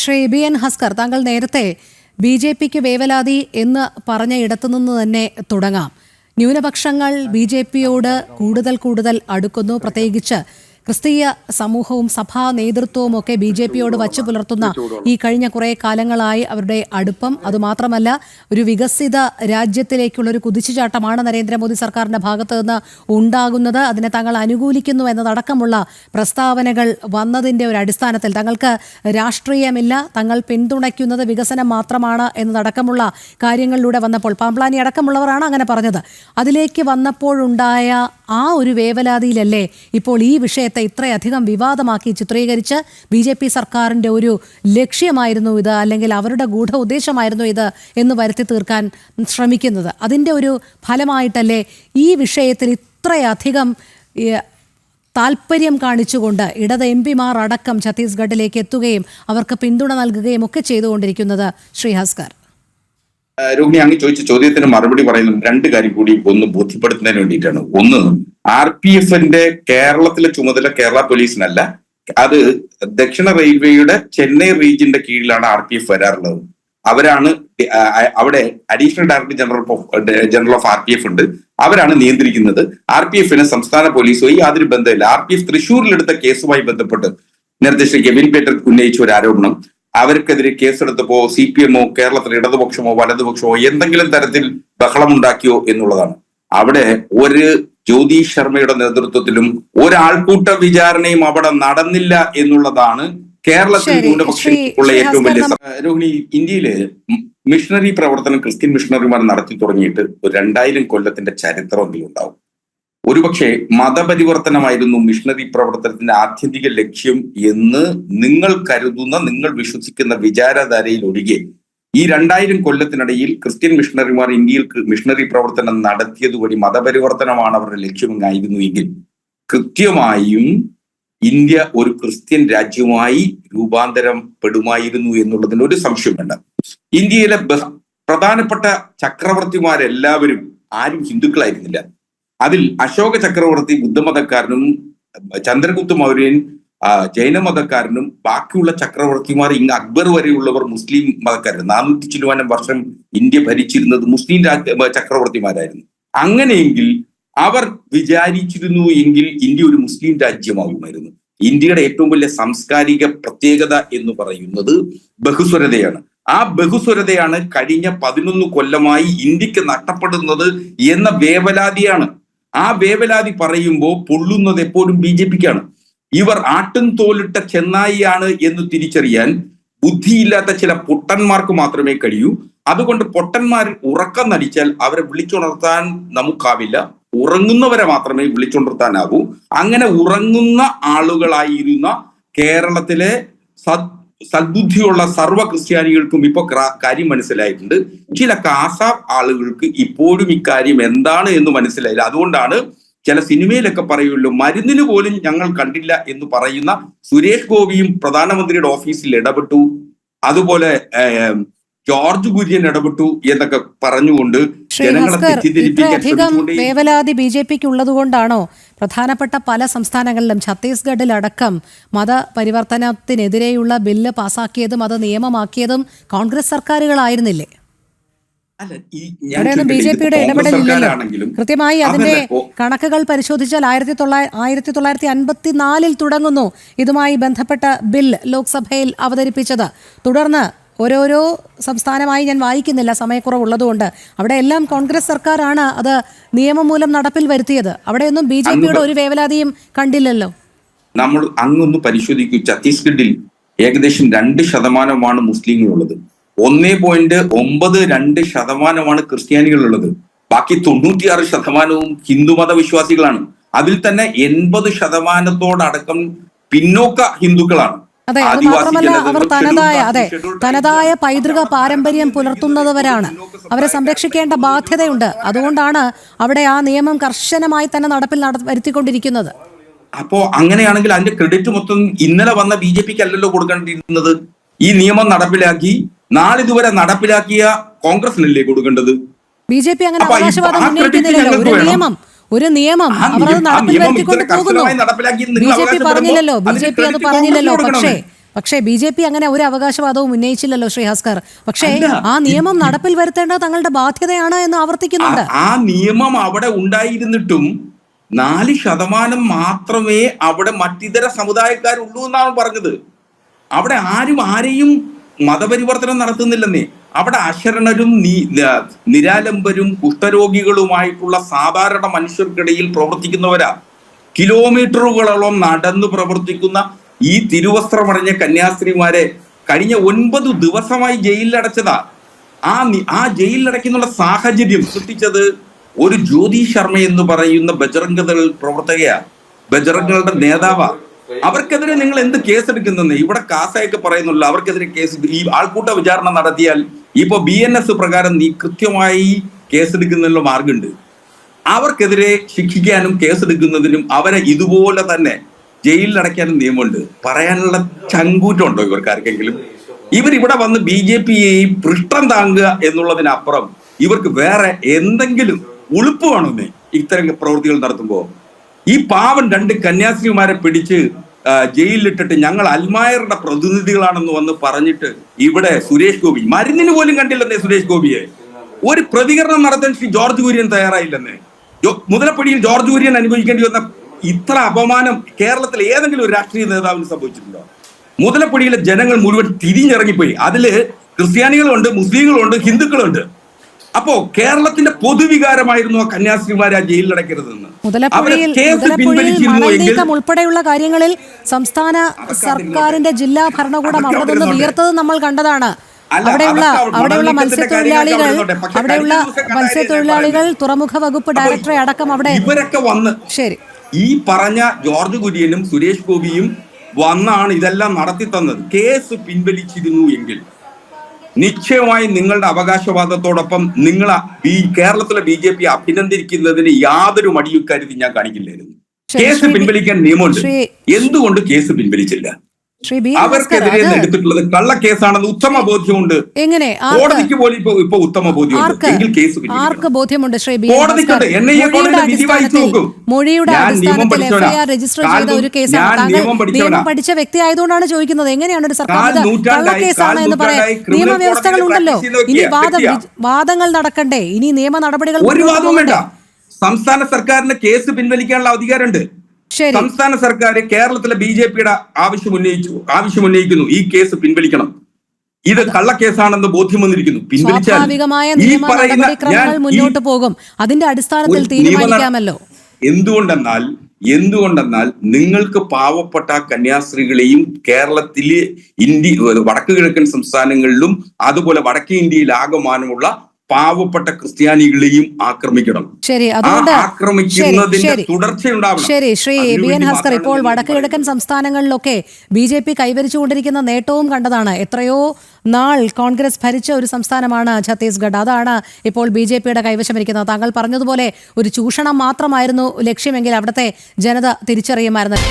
Shri B N Haskar, താങ്കൾ നേരത്തെ ബി.ജെ.പിക്ക് വേവലാതി എന്ന് പറഞ്ഞ ഇടത്തുനിന്ന് തന്നെ തുടങ്ങാം. ന്യൂനപക്ഷങ്ങൾ ബി.ജെ.പിയോട് കൂടുതൽ അടുക്കുന്നു. പ്രത്യേകിച്ച് ക്രിസ്തീയ സമൂഹവും സഭാ നേതൃത്വവും ഒക്കെ ബി.ജെ.പിയോട് വച്ചു പുലർത്തുന്ന ഈ കഴിഞ്ഞ കുറേ കാലങ്ങളായി അവരുടെ അടുപ്പം. അതുമാത്രമല്ല, ഒരു വികസിത രാജ്യത്തിലേക്കുള്ളൊരു കുതിച്ചുചാട്ടമാണ് നരേന്ദ്രമോദി സർക്കാരിൻ്റെ ഭാഗത്ത് നിന്ന് ഉണ്ടാകുന്നത്. അതിനെ താങ്കൾ അനുകൂലിക്കുന്നു എന്നതടക്കമുള്ള പ്രസ്താവനകൾ വന്നതിൻ്റെ ഒരു അടിസ്ഥാനത്തിൽ തങ്ങൾക്ക് രാഷ്ട്രീയമില്ല, തങ്ങൾ പിന്തുണയ്ക്കുന്നത് വികസനം മാത്രമാണ് എന്നതടക്കമുള്ള കാര്യങ്ങളിലൂടെ വന്നപ്പോൾ, പാംപ്ലാനി അടക്കമുള്ളവരാണ് അങ്ങനെ പറഞ്ഞത്. അതിലേക്ക് വന്നപ്പോഴുണ്ടായ ആ ഒരു വേവലാതിയിലല്ലേ ഇപ്പോൾ ഈ വിഷയത്തെ ഇത്രയധികം വിവാദമാക്കി ചിത്രീകരിച്ച് ബി.ജെ.പി സർക്കാരിൻ്റെ ഒരു ലക്ഷ്യമായിരുന്നു ഇത്, അല്ലെങ്കിൽ അവരുടെ ഗൂഢ ഉദ്ദേശമായിരുന്നു ഇത് എന്ന് വരുത്തി തീർക്കാൻ ശ്രമിക്കുന്നത്? അതിൻ്റെ ഒരു ഫലമായിട്ടല്ലേ ഈ വിഷയത്തിൽ ഇത്രയധികം താല്പര്യം കാണിച്ചുകൊണ്ട് ഇടത് എം.പിമാർ അടക്കം ഛത്തീസ്ഗഡിലേക്ക് എത്തുകയും അവർക്ക് പിന്തുണ നൽകുകയും ഒക്കെ ചെയ്തുകൊണ്ടിരിക്കുന്നത്? ശ്രീ ഹസ്കർ, രോഹിണി, അങ്ങ് ചോദിച്ച ചോദ്യത്തിന് മറുപടി പറയുന്നത് രണ്ട് കാര്യം കൂടി ഒന്ന് ബോധ്യപ്പെടുത്തുന്നതിന് വേണ്ടിയിട്ടാണ്. ഒന്ന്, RPFന്റെ കേരളത്തിലെ ചുമതല കേരള പോലീസിനല്ല, അത് ദക്ഷിണ റെയിൽവേയുടെ ചെന്നൈ റീജിയന്റെ കീഴിലാണ് RPF വരാറുള്ളത്. അവരാണ് അവിടെ additional director general of RPF ഉണ്ട്, അവരാണ് നിയന്ത്രിക്കുന്നത്. RPFന് സംസ്ഥാന പോലീസുമായി യാതൊരു ബന്ധമില്ല. RPF തൃശ്ശൂരിലെടുത്ത കേസുമായി ബന്ധപ്പെട്ട് നേരത്തെ ശ്രീ കെവിൻ പീറ്റർ ഉന്നയിച്ച ഒരു ആരോപണം, അവർക്കെതിരെ കേസെടുത്തപ്പോ CPM-ഓ കേരളത്തിലെ ഇടതുപക്ഷമോ വലതുപക്ഷമോ എന്തെങ്കിലും തരത്തിൽ ബഹളമുണ്ടാക്കിയോ എന്നുള്ളതാണ്. അവിടെ ഒരു ജ്യോതി ശർമ്മയുടെ നേതൃത്വത്തിലും ഒരാൾക്കൂട്ട വിചാരണയും അവിടെ നടന്നില്ല എന്നുള്ളതാണ് കേരളത്തിൽ ന്യൂനപക്ഷങ്ങൾക്കുള്ള ഏറ്റവും വലിയ. രോഹിണി, ഇന്ത്യയില് മിഷണറി പ്രവർത്തനം ക്രിസ്ത്യൻ മിഷണറിമാർ നടത്തി തുടങ്ങിയിട്ട് 2000 കൊല്ലത്തിന്റെ ചരിത്രമെങ്കിലും ഉണ്ടാവും. ഒരുപക്ഷെ മതപരിവർത്തനമായിരുന്നു മിഷണറി പ്രവർത്തനത്തിന്റെ ആത്യന്തിക ലക്ഷ്യം എന്ന് നിങ്ങൾ കരുതുന്ന, നിങ്ങൾ വിശ്വസിക്കുന്ന വിചാരധാരയിൽ ഒഴികെ ഈ 2000 കൊല്ലത്തിനിടയിൽ ക്രിസ്ത്യൻ മിഷണറിമാർ ഇന്ത്യയിൽ മിഷണറി പ്രവർത്തനം നടത്തിയത് വഴി മതപരിവർത്തനമാണ് അവരുടെ ലക്ഷ്യമെന്നായിരുന്നു എങ്കിൽ കൃത്യമായും ഇന്ത്യ ഒരു ക്രിസ്ത്യൻ രാജ്യമായി രൂപാന്തരം പെടുമായിരുന്നു എന്നുള്ളതിന് ഒരു സംശയം വേണ്ട. ഇന്ത്യയിലെ പ്രധാനപ്പെട്ട ചക്രവർത്തിമാരെല്ലാവരും ആരും ഹിന്ദുക്കളായിരുന്നില്ല. അതിൽ അശോക ചക്രവർത്തി ബുദ്ധമതക്കാരനും ചന്ദ്രഗുപ്ത മൗര്യൻ ജൈനമതക്കാരനും ബാക്കിയുള്ള ചക്രവർത്തിമാർ അക്ബർ വരെയുള്ളവർ മുസ്ലിം മതക്കാരാണ്. 400 ചില്ലുവാനം വർഷം ഇന്ത്യ ഭരിച്ചിരുന്നത് മുസ്ലിം ചക്രവർത്തിമാരായിരുന്നു. അങ്ങനെയെങ്കിൽ അവർ വിചാരിച്ചിരുന്നു എങ്കിൽ ഇന്ത്യ ഒരു മുസ്ലിം രാജ്യമാകുമായിരുന്നു. ഇന്ത്യയുടെ ഏറ്റവും വലിയ സാംസ്കാരിക പ്രത്യേകത എന്ന് പറയുന്നത് ബഹുസ്വരതയാണ്. ആ ബഹുസ്വരതയാണ് കഴിഞ്ഞ 11 കൊല്ലമായി ഇന്ത്യക്ക് നഷ്ടപ്പെടുന്നത് എന്ന വേവലാതിയാണ്. ആ വേവലാതി പറയുമ്പോൾ പൊള്ളുന്നത് എപ്പോഴും BJPക്കാണ്. ഇവർ ആട്ടും തോലിട്ട ചെന്നായിയാണ് എന്ന് തിരിച്ചറിയാൻ ബുദ്ധിയില്ലാത്ത ചില പൊട്ടന്മാർക്ക് മാത്രമേ കഴിയൂ. അതുകൊണ്ട് പൊട്ടന്മാർ ഉറക്കം നടിച്ചാൽ അവരെ വിളിച്ചുണർത്താൻ നമുക്കാവില്ല. ഉറങ്ങുന്നവരെ മാത്രമേ വിളിച്ചുണർത്താനാവൂ. അങ്ങനെ ഉറങ്ങുന്ന ആളുകളായിരുന്ന കേരളത്തിലെ സദ്ബുദ്ധിയുള്ള സർവ്വ ക്രിസ്ത്യാനികൾക്കും ഇപ്പൊ കാര്യം മനസ്സിലായിട്ടുണ്ട്. ചില കാസാബ് ആളുകൾക്ക് ഇപ്പോഴും ഇക്കാര്യം എന്താണ് എന്ന് മനസ്സിലായില്ല. അതുകൊണ്ടാണ് ചില സിനിമയിലൊക്കെ പറയുമല്ലോ, മരുന്നിന് പോലും ഞങ്ങൾ കണ്ടില്ല എന്ന് പറയുന്ന സുരേഷ് ഗോപിയും പ്രധാനമന്ത്രിയുടെ ഓഫീസിൽ ഇടപെട്ടു, അതുപോലെ ജോർജ് കുര്യൻ ഇടപെട്ടു എന്നൊക്കെ പറഞ്ഞുകൊണ്ട് ജനങ്ങളെ തെറ്റിദ്ധരിപ്പിക്കാൻ വേവലാതി BJPക്ക് ഉള്ളതുകൊണ്ടാണോ പ്രധാനപ്പെട്ട പല സംസ്ഥാനങ്ങളിലും ഛത്തീസ്ഗഡിലടക്കം മതപരിവർത്തനത്തിനെതിരെയുള്ള ബില്ല് പാസാക്കിയതും അത് നിയമമാക്കിയതും കോൺഗ്രസ് സർക്കാരുകളായിരുന്നില്ലേ? ഇവിടെയൊന്നും BJPയുടെ ഇടപെടലില്ലല്ലോ. കൃത്യമായി അതിന്റെ കണക്കുകൾ പരിശോധിച്ചാൽ 1954 തുടങ്ങുന്നു ഇതുമായി ബന്ധപ്പെട്ട ബിൽ ലോക്സഭയിൽ അവതരിപ്പിച്ചത്. തുടർന്ന് ഓരോരോ സംസ്ഥാനമായി ഞാൻ വായിക്കുന്നില്ല, സമയക്കുറവുള്ളതുകൊണ്ട്. അവിടെ എല്ലാം കോൺഗ്രസ് സർക്കാരാണ് അത് നിയമം മൂലം നടപ്പിൽ വരുത്തിയത്. അവിടെയൊന്നും BJPയുടെ ഒരു വേവലാതിയും കണ്ടില്ലല്ലോ. നമ്മൾ അങ്ങൊന്ന് പരിശോധിക്കൂ. ഛത്തീസ്ഗഡിൽ ഏകദേശം 2% മുസ്ലിങ്ങളുള്ളത്, 1.92% ക്രിസ്ത്യാനികളുള്ളത്, ബാക്കി 96% ഹിന്ദുമത വിശ്വാസികളാണ്. അതിൽ തന്നെ 80% പിന്നോക്ക ഹിന്ദുക്കളാണ്. അതെ, അത് മാത്രമല്ല അവർ തനതായ പൈതൃക പാരമ്പര്യം പുലർത്തുന്നവരാണ്. അവരെ സംരക്ഷിക്കേണ്ട ബാധ്യതയുണ്ട്. അതുകൊണ്ടാണ് അവിടെ ആ നിയമം കർശനമായി തന്നെ നടപ്പിൽ വരുത്തിക്കൊണ്ടിരിക്കുന്നത്. അപ്പോ അങ്ങനെയാണെങ്കിൽ അതിന്റെ ക്രെഡിറ്റ് മൊത്തം ഇന്നലെ വന്ന BJPക്ക് അല്ലല്ലോ കൊടുക്കേണ്ടിയിരുന്നത്. ഈ നിയമം നടപ്പിലാക്കി നാളിതുവരെ നടപ്പിലാക്കിയ കോൺഗ്രസിനല്ലേ കൊടുക്കേണ്ടത്? BJP അങ്ങനെ അവകാശവാദം ഉന്നയിക്കുന്നില്ലല്ലോ. ഒരു നിയമം അവർ അത് നടപ്പിൽ വരുത്തിക്കൊണ്ട് പോകുന്നു. BJP പറഞ്ഞില്ലല്ലോ, BJP അത് പറഞ്ഞില്ലല്ലോ. പക്ഷേ പക്ഷേ BJP അങ്ങനെ ഒരു അവകാശവാദവും ഉന്നയിച്ചില്ലല്ലോ ശ്രീ ഹസ്കർ. പക്ഷേ അല്ല, ആ നിയമം നടപ്പിൽ വരുത്തേണ്ടത് തങ്ങളുടെ ബാധ്യതയാണ് എന്ന് ആവർത്തിക്കുന്നുണ്ട്. ആ നിയമം അവിടെ ഉണ്ടായിരുന്നിട്ടും 4% മാത്രമേ അവിടെ മറ്റിതര സമുദായക്കാരുള്ളൂ എന്നാണ് പറഞ്ഞത്. അവിടെ ആരും ആരെയും മതപരിവർത്തനം നടത്തുന്നില്ലെന്നേ. അവിടെ അശരണരും നിരാലംബരും കുഷ്ഠരോഗികളുമായിട്ടുള്ള സാധാരണ മനുഷ്യർക്കിടയിൽ പ്രവർത്തിക്കുന്നവരാ. കിലോമീറ്ററുകളോളം നടന്നു പ്രവർത്തിക്കുന്ന ഈ തിരുവസ്ത്രമണിഞ്ഞ കന്യാസ്ത്രീമാരെ കഴിഞ്ഞ 9 ദിവസമായി ജയിലിലടച്ചതാ. ആ ജയിലിലടയ്ക്കുന്നുള്ള സാഹചര്യം സൃഷ്ടിച്ചത് ഒരു ജ്യോതി ശർമ്മ എന്ന് പറയുന്ന ബജറംഗദൾ പ്രവർത്തകയാ, ബജറംഗളുടെ നേതാവാ. അവർക്കെതിരെ നിങ്ങൾ എന്ത് കേസെടുക്കുന്നെന്ന് ഇവിടെ കാസയൊക്കെ പറയുന്നില്ല. അവർക്കെതിരെ കേസ്, ഈ ആൾക്കൂട്ട വിചാരണ നടത്തിയാൽ ഇപ്പൊ BNS പ്രകാരം നീ കൃത്യമായി കേസെടുക്കുന്നതിനുള്ള മാർഗമുണ്ട്. അവർക്കെതിരെ ശിക്ഷിക്കാനും കേസെടുക്കുന്നതിനും അവരെ ഇതുപോലെ തന്നെ ജയിലിലടയ്ക്കാനും നിയമമുണ്ട്. പറയാനുള്ള ചങ്കൂറ്റമുണ്ടോ ഇവർക്കാർക്കെങ്കിലും? ഇവരിവിടെ വന്ന് BJPയെയും പൃഷ്ഠം താങ്ങുക എന്നുള്ളതിനപ്പുറം ഇവർക്ക് വേറെ എന്തെങ്കിലും ഉളുപ്പ് വേണമെന്നേ ഇത്തരം പ്രവൃത്തികൾ നടത്തുമ്പോ? ഈ പാവൻ 2 കന്യാസ്ത്രീമാരെ പിടിച്ച് ജയിലിലിട്ടിട്ട് ഞങ്ങൾ അൽമായറുടെ പ്രതിനിധികളാണെന്ന് വന്ന് പറഞ്ഞിട്ട് ഇവിടെ സുരേഷ് ഗോപി മരുന്നിന് പോലും കണ്ടില്ലെന്നേ. സുരേഷ് ഗോപിയെ ഒരു പ്രതികരണം നടത്താൻ ശ്രീ ജോർജ് കുര്യൻ തയ്യാറായില്ലെന്നേ. മുതലപ്പടിയിൽ ജോർജ് കുര്യൻ അനുഭവിക്കേണ്ടി വന്ന ഇത്ര അപമാനം കേരളത്തിൽ ഏതെങ്കിലും ഒരു രാഷ്ട്രീയ നേതാവിന് സംഭവിച്ചിട്ടുണ്ടോ? മുതലപ്പടിയിലെ ജനങ്ങൾ മുഴുവൻ തിരിഞ്ഞിറങ്ങിപ്പോയി. അതില് ക്രിസ്ത്യാനികളുണ്ട്, മുസ്ലിങ്ങളുണ്ട്, ഹിന്ദുക്കളുണ്ട്. അപ്പോ കേരളത്തിന്റെ പൊതുവികാരമായിരുന്നു ആ കന്യാസ്ത്രീമാരെ ജയിലിലടക്കരുതെന്ന്. മുതലപ്പുഴയിൽ മണൽ നീക്കം ഉൾപ്പെടെയുള്ള കാര്യങ്ങളിൽ സംസ്ഥാന സർക്കാരിന്റെ ജില്ലാ ഭരണകൂടം അവിടെ നിന്ന് ഉയർത്തത് നമ്മൾ കണ്ടതാണ്. അവിടെയുള്ള മത്സ്യത്തൊഴിലാളികൾ തുറമുഖ വകുപ്പ് ഡയറക്ടറെ അടക്കം അവിടെ ഇവരൊക്കെ വന്ന് ശരി ഈ പറഞ്ഞ ജോർജ് കുര്യനും സുരേഷ് ഗോപിയും വന്നാണ് ഇതെല്ലാം നടത്തി തന്നത്. കേസ് പിൻവലിച്ചിരുന്നു എങ്കിൽ നിശ്ചയമായും നിങ്ങളുടെ അവകാശവാദത്തോടൊപ്പം നിങ്ങൾ കേരളത്തിലെ BJP അഭിനന്ദിക്കുന്നതിന് യാതൊരു മടിയും കരുതി ഞാൻ കാണിക്കില്ലായിരുന്നു. കേസ് പിൻവലിക്കാൻ നിയമമുണ്ട്. എന്തുകൊണ്ട് കേസ് പിൻവലിച്ചില്ല? അവർക്കെതിരെ എടുത്തിട്ടുള്ളത് കള്ളക്കേസാണെന്ന് ഉത്തമ ബോധ്യമുണ്ട്. എങ്ങനെ കോടതിക്ക് പോലും ഇപ്പൊ ഉത്തമ ബോധ്യമുണ്ട്. എങ്കിൽ കേസ് ആർക്ക് ബോധ്യമുണ്ട്? കോടതിക്കുണ്ട്. NIA കോടതിയുടെ വിധി വായിച്ചു നോക്കും. ഞാൻ നിയമം പഠിച്ചവനാ. നിയമം പഠിച്ച വ്യക്തി ആയതുകൊണ്ടാണ് ചോദിക്കുന്നത്. എങ്ങനെയാണ് ഒരു സർക്കാർ കള്ളക്കേസാണ് എന്ന് പറയാൻ? നിയമവ്യവസ്ഥകൾ ഉണ്ടല്ലോ. ഇനി വാദങ്ങൾ നടക്കണ്ടേ? ഇനി നിയമ നടപടികൾ ഒരു വാദവും വേണ്ട. സംസ്ഥാന സർക്കാരിന് കേസ് പിൻവലിക്കാനുള്ള അധികാരമുണ്ട്. സംസ്ഥാന സർക്കാർ കേരളത്തിലെ BJPയുടെ ആവശ്യം ഉന്നയിക്കുന്നു. ഈ കേസ് പിൻവലിക്കണം, ഇത് കള്ളക്കേസാണെന്ന് ബോധ്യം വന്നിരിക്കുന്നു. സ്വാഭാവികമായ നിയമ നടപടിക്രമങ്ങൾ മുന്നോട്ട് പോകും. അതിന്റെ അടിസ്ഥാനത്തിൽ തീരുമാനിക്കാമല്ലോ. എന്തുകൊണ്ടെന്നാൽ നിങ്ങൾക്ക് പാവപ്പെട്ട കന്യാസ്ത്രീകളെയും കേരളത്തിലെ വടക്ക് കിഴക്കൻ സംസ്ഥാനങ്ങളിലും അതുപോലെ വടക്കേ ഇന്ത്യയിൽ ആകമാനമുള്ള പാവപ്പെട്ട ക്രിസ്ത്യാനികളെയും ആക്രമിക്കണം. ശരി, അതുകൊണ്ട് ആക്രമിക്കുന്നതിന്റെ തുടർച്ചയുണ്ടാവണം. ശരി, ശ്രീ BN ഹസ്കർ, ഇപ്പോൾ വടക്ക് കിഴക്കൻ സംസ്ഥാനങ്ങളിലൊക്കെ BJP കൈവരിച്ചുകൊണ്ടിരിക്കുന്ന നേട്ടവും കണ്ടതാണ്. എത്രയോ നാൾ കോൺഗ്രസ് ഭരിച്ച ഒരു സംസ്ഥാനമാണ് ഛത്തീസ്ഗഡ്. അതാണ് ഇപ്പോൾ BJPയുടെ കൈവശമിരിക്കുന്നത്. താങ്കൾ പറഞ്ഞതുപോലെ ഒരു ചൂഷണം മാത്രമായിരുന്നു ലക്ഷ്യമെങ്കിൽ അവിടുത്തെ ജനത തിരിച്ചറിയുമായിരുന്നു.